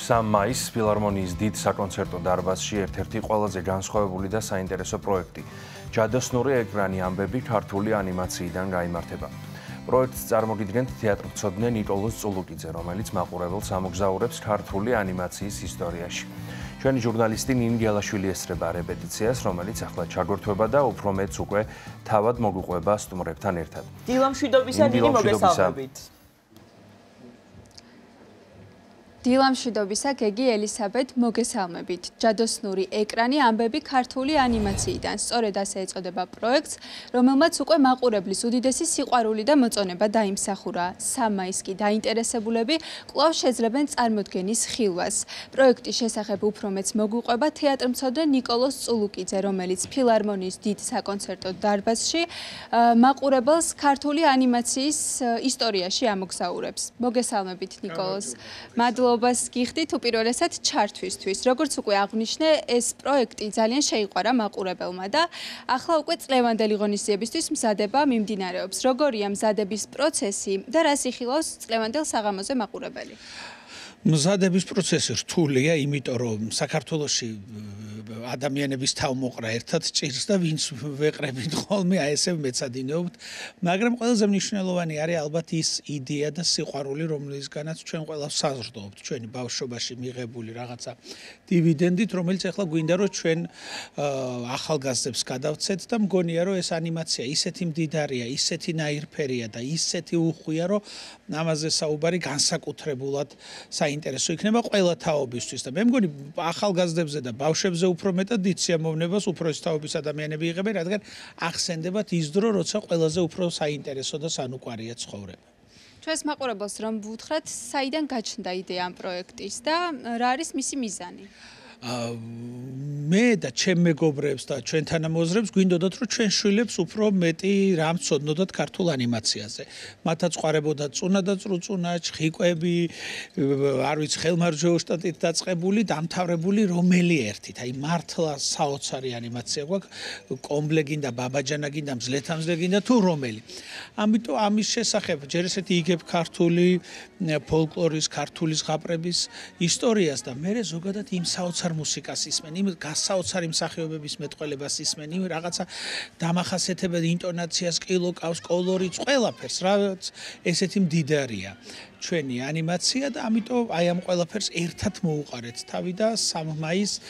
3 მაისს ფილარმონიის დიდ საკონცერტო დარბაზში ერთ-ერთი ყველაზე განსხვავებული და საინტერესო პროექტი ჯადოსნური ეკრანი ამბები ქართული ანიმაციიდან გაიმართება. პროექტს წარმოგიდგენთ თეატრმცოდნე ნიკოლოზ წულუკიძე, რომელიც მაყურებელს ამოგზაურებს ქართული ანიმაციის ისტორიაში. ჩვენი ჟურნალისტი ნინი გელაშვილი ესწრება რეპეტიციას, რომელიც ახლა ჩაგორთვება და უფრო მეც უკვე თავად მოგუყვება სტუმრებთან ერთად. დილამშვიდობისა, ნინი, მოგესალმებით. დილამშვიდობისა, გეგი ელისაბედ, მოგესალმებით. ჯადოსნური ეკრანი ამბები ქართული ანიმაციიდან. სწორედ ასე ეწოდება პროექტს, რომელმაც უკვე მაყურებლის უდიდესი სიყვარული და მოწონება დაიმსახურა. 3 მაისს კი დაინტერესებულები კვლავ შეძლებენ წარმოდგენის ხილვას. პროექტის შესახებ უფრო მეც მოგუყვება თეატრმცოდნე ნიკოლოზ წულუკიძე, რომელიც ფილარმონიის დიდ საკონცერტო დარბაზში მაყურებელს ქართული ანიმაციის ისტორიაში ამოგზაურებს. მოგესალმებით, ნიკოლოზ. მადლობას გიხდით უპირველესად ჩართვისთვის. როგორც უკვე აღვნიშნე, ეს პროექტი ძალიან შეიყვარა მაყურებელმა და ახლა უკვე წლევანდელი ღონისძიებისთვის მზადება მიმდინარეობს. როგორია მზადების პროცესი და რას იხილავს წლევანდელ საღამოზე მაყურებელი? მზადების პროცესი რთულია, იმიტომ რომ საქართველოში ადამიანების თავმოყრა ერთად ჭირს და ვინც ვეყრებით ხოლმე აი ესე მეცადინეობთ, მაგრამ ყველაზე მნიშვნელოვანი არის ალბათ ის იდეა და სიყვარული, რომლისგანაც ჩვენ ყველა საზრდოობთ, ჩვენი ბავშვობაში მიღებული რაღაცა დივიდენდით, რომელიც ახლა გვინდა რომ ჩვენ ახალგაზრდებს გადავცეთ და მგონია რომ ეს ანიმაცია ისეთი მდიდარია, ისეთი ნაირფერია და ისეთი უხვია, რომ ამაზე საუბარი განსაკუთრებულად საინტერესო იქნება ყველა თაობისთვის და მე მგონი ახალგაზრდებზე და ბავშვებზე უფრო მეტად დიდ სიამოვნებას უფროსი თაობის ადამიანები იღებენ, რადგან ახსენდებათ ის დრო, როცა ყველაზე უფრო საინტერესო და სანუკვარია ცხოვრება. ჩვენს მაყურებელს რომ ვუთხრათ, საიდან გაჩნდა იდეა ამ პროექტის და რა არის მისი მიზანი? მე და ჩემ მეგობრებს და ჩვენ თანამოაზრებს გვინდოდათ რომ ჩვენ შვილებს უფრო მეტი რამ ცოდნოდათ ქართულ ანიმაციაზე. მათაც ყვარებოდათ წუნა და წრუწუნა, ჩხიკვები, არ ვიცი, ხელმარჯვეულშტატით დაწყებული, დამთავრებული რომელი ერთით. აი მართლა საოცარი ანიმაცია გვაქვს, კომბლე გინდა, ბაბაჯანა გინდა, მძლეთამძლე გინდა თუ რომელი. ამიტომ ამის შესახებ ჯერ ესეთი იგებ ქართული ფოლკლორის, ქართული ზღაპრების ისტორიას და მე ზოგადად იმ საოცარ მუსიკას ისმენ, იმ გასაოცარი მსახიობების მეტყველებას ისმენ, იმ რაღაცა დამახასიათებელ ინტონაციას, კილოკავს, კოლორიტს, ყველაფერს, რაც ესეთი მდიდარია ჩვენი ანიმაცია და ამიტომ აი ამ ყველაფერს ერთად მოუყარეთ თავი და 3 მაისს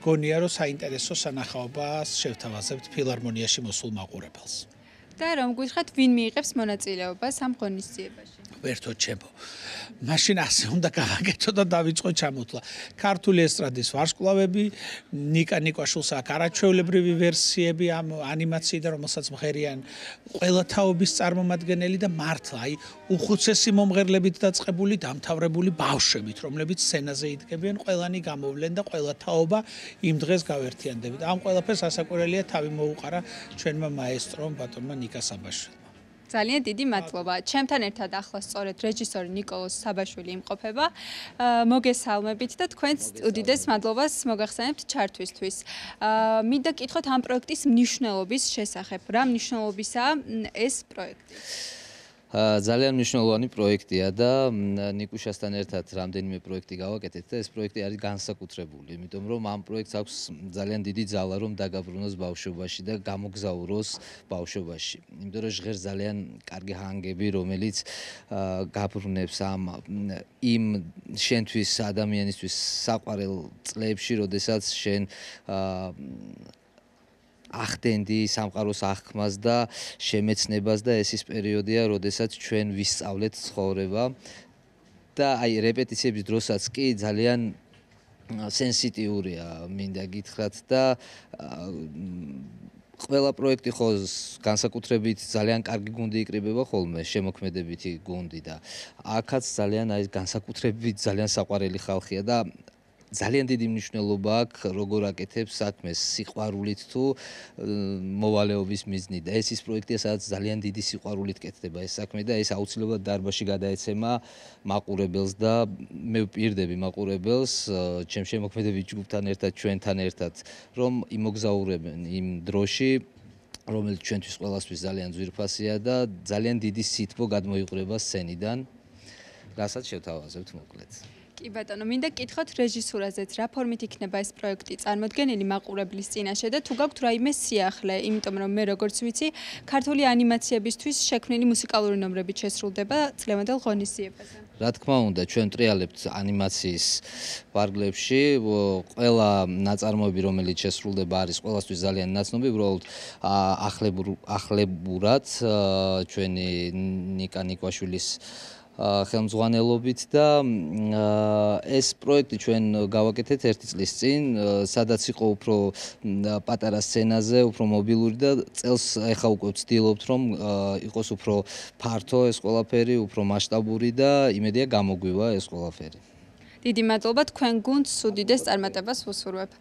გონია რომ საინტერესო სანახაობას შევთავაზებთ ფილარმონიაში მოსულ მაყურებელს. და რომ გითხრათ, ვინ მიიღებს მონაწილეობას ამ ღონისძიებაში? ვერთო ჩემო. მაშინ ასე უნდა გავაკეთო და დავიწყო ჩამოთვლა. ქართული ესტრადის ვარსკვლავები, ნიკა ნიკვაშვილს აქვს არაჩვეულებრივი ვერსიები ამ ანიმაციიდან, რომელსაც მღერიან ყველა თაობის წარმომადგენელი და მართლა აი უხუცესი მომღერლებით დაწყებული, დამთავრებული ბავშვებით, რომლებიც სცენაზე იდგებიან, ყველანი გამოვლენ და ყველა თაობა იმ დღეს გავერთიანდებით. ამ ყველაფერს ასაკვირველია თავი მოუყარა ჩვენმა მაესტრომ ბატონმა ნიკა საბაშვილმა. ძალიან დიდი მადლობა. ჩემთან ერთად ახლა სწორედ რეჟისორი ნიკოლოზ საბაშვილი იმყოფება. მოგესალმებით და თქვენს უდიდეს მადლობას მოგახსენებთ ჩართვისთვის. მინდა გითხოთ ამ პროექტის მნიშვნელობის შესახებ. რა მნიშვნელობისაა ეს პროექტი? ძალიან მნიშვნელოვანი პროექტია და ნიკუშასთან ერთად რამდენიმე პროექტი გავაკეთეთ და ეს პროექტი არის განსაკუთრებული, იმიტომ რომ ამ პროექტს აქვს ძალიან დიდი ძალა რომ დაგაბრუნოს ბავშვობაში და გამოგზაუროს ბავშვობაში. იმიტომ რომ ჟღერს ძალიან კარგი ჰანგები, რომელიც გაბრუნებს იმ შენთვის ადამიანისთვის საყვარელ წლებში, როდესაც შენ ახდენდი სამყაროს აღქმას და შემეცნებას და ეს ის პერიოდია, როდესაც ჩვენ ვისწავლეთ ცხოვრება და აი რეპეტიციების დროსაც კი ძალიან სენსიტიურია, მინდა გითხრათ და ყველა პროექტი ხო განსაკუთრებით ძალიან კარგი გუნდი იკრიბება ხოლმე, შემოქმედებითი გუნდი და აქაც ძალიან აი განსაკუთრებით ძალიან საყვარელი ხალხია და ძალიან დიდი მნიშვნელობა აქვს როგორ აკეთებს საქმეს სიყვარულით თუ მოვალეობის მიზნით და ეს ის პროექტია სადაც ძალიან დიდი სიყვარულით კეთდება ეს საქმე და ეს აუცილებლად დარბაზში გადაეცემა მაყურებელს და მე ვპირდები მაყურებელს ჩემ შემოქმედებით ჯგუფთან ერთად ჩვენთან ერთად რომ იმოგზაურებენ იმ დროში რომელიც ჩვენთვის ყველასთვის ძალიან ძვირფასია და ძალიან დიდი სითბო გადმოიყრება სცენიდან რასაც შევთავაზებთ მოკლედ. კი ბატონო, მინდა გკითხოთ რეჟისურაზეც, რა ფორმით იქნება ეს პროექტი წარმოდგენილი მაყურებლის წინაშე და თუ გაქვთ რაიმე სიახლე, იმიტომ რომ მე როგორც ვიცი, ქართული ანიმაციებისთვის შექმნილი მუსიკალური ნომრებით შესრულდება წლევანდელ ღონისძიებაზე. რა თქმა უნდა, ჩვენ ტრიალებთ ანიმაციის ვარგლებში, ყველა ნაწარმოები, რომელიც შესრულდება, არის ყველასთვის ძალიან ნაცნობი, უბრალოდ ახლებურად ჩვენი ნიკა ნიკვაშვილის ხელმძღვანელობით და ეს პროექტი ჩვენ გავაკეთეთ 1 წლის წინ, სადაც იყო უფრო პატარა სცენაზე, უფრო მობილური და წელს ეხა უკვე ვცდილობთ, რომ იყოს უფრო ფართო ეს ყველაფერი, უფრო მასშტაბური და იმედია გამოგვივა ეს ყველაფერი. დიდი მადლობა, თქვენ გუნდს უდიდეს წარმატებას ვუსურვებ.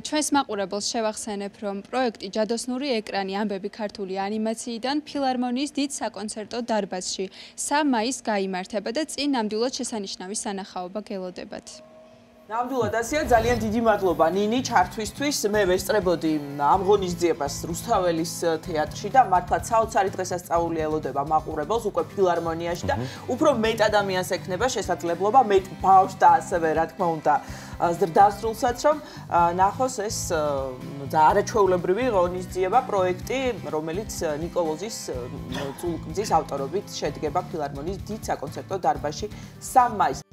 ჩვენს მაყურებელს შევახსენებ, რომ პროექტი ჯადოსნური ეკრანი ამბები ქართული ანიმაციიდან ფილარმონიის დიდ საკონცერტო დარბაზში 3 მაისს გაიმართება და წინ ნამდვილად შესანიშნავი სანახაობა გელოდებათ. ნამდვილად ასეა, ძალიან დიდი მადლობა ნინი ჩართვისთვის. მე ვესწრებოდი ამ ღონისძიებას რუსთაველის თეატრში და მართლაც საოცარი დღესასწაული ელოდება მაყურებელს უკვე ფილარმონიაში და უფრო მეტ ადამიანს ექნება შესაძლებლობა, მეტ ბავშვს და ასევე რა თქმა უნდა ზრდასრულსაც რომ ნახოს ეს არაჩვეულებრივი ღონისძიება პროექტი, რომელიც ნიკოლოზის წულკმძის ავტორობით შედგება ფილარმონიის დიდ საკონცერტო დარბაზში 3 მაისს.